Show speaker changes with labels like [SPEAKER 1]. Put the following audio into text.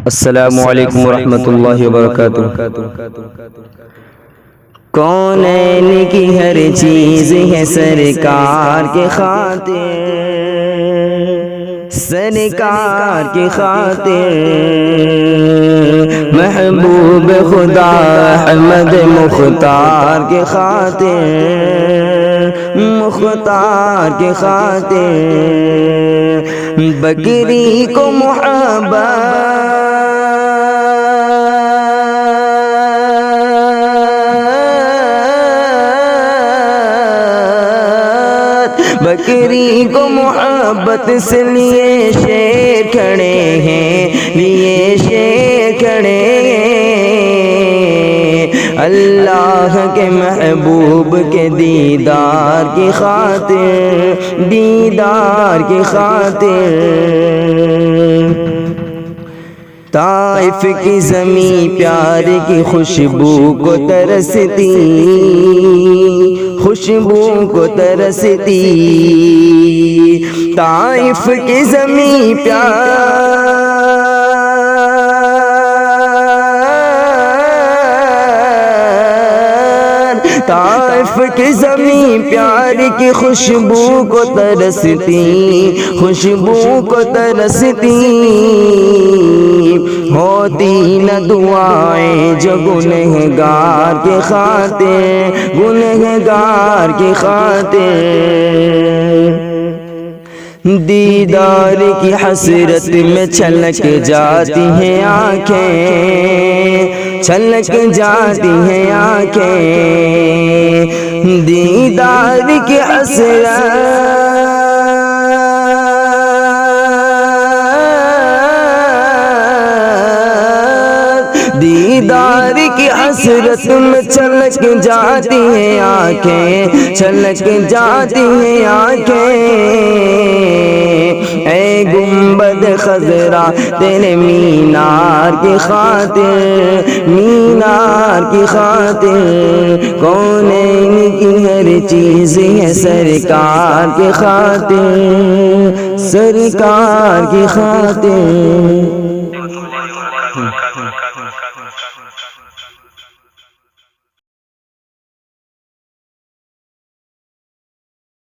[SPEAKER 1] السلام علیکم ورحمۃ اللہ وبرکاتہ۔ کونین کی ہر چیز ہے سرکار کی خاطر، سرکار کی خاطر، محبوب خدا احمد مختار کی خاطر، مختار کی خاطر، بکری کو محبت بکری کو محبت سے لیے شیر کھڑے ہیں، لیے شیر کھڑے ہیں، اللہ کے محبوب کے دیدار کی خاطر، دیدار کی خاطر۔ طائف کی زمین پیار کی خوشبو کو ترستی، خوشبو کو ترستی، طائف کی زمین پیار طائف کی زمین پیار کی خوشبو کو ترستی، خوشبو کو ترستی، ہوتی نہ دعائیں جو گنہگار کی خاطر، گنہگار کی خاطر، دیدار کی حسرت میں چھلک جاتی ہیں آنکھیں، چھلک جاتی ہیں آنکھیں، دیدار کی حسرت دیدار کی حسرت میں چھلک جاتی ہیں آنکھیں، چھلک جاتی ہیں آنکھیں، اے گنبد خضرا تیرے مینار کی خاطر، مینار کی خاطر، کونین کی ہر چیز ہے سرکار کی خاطر، سرکار کی خاطر۔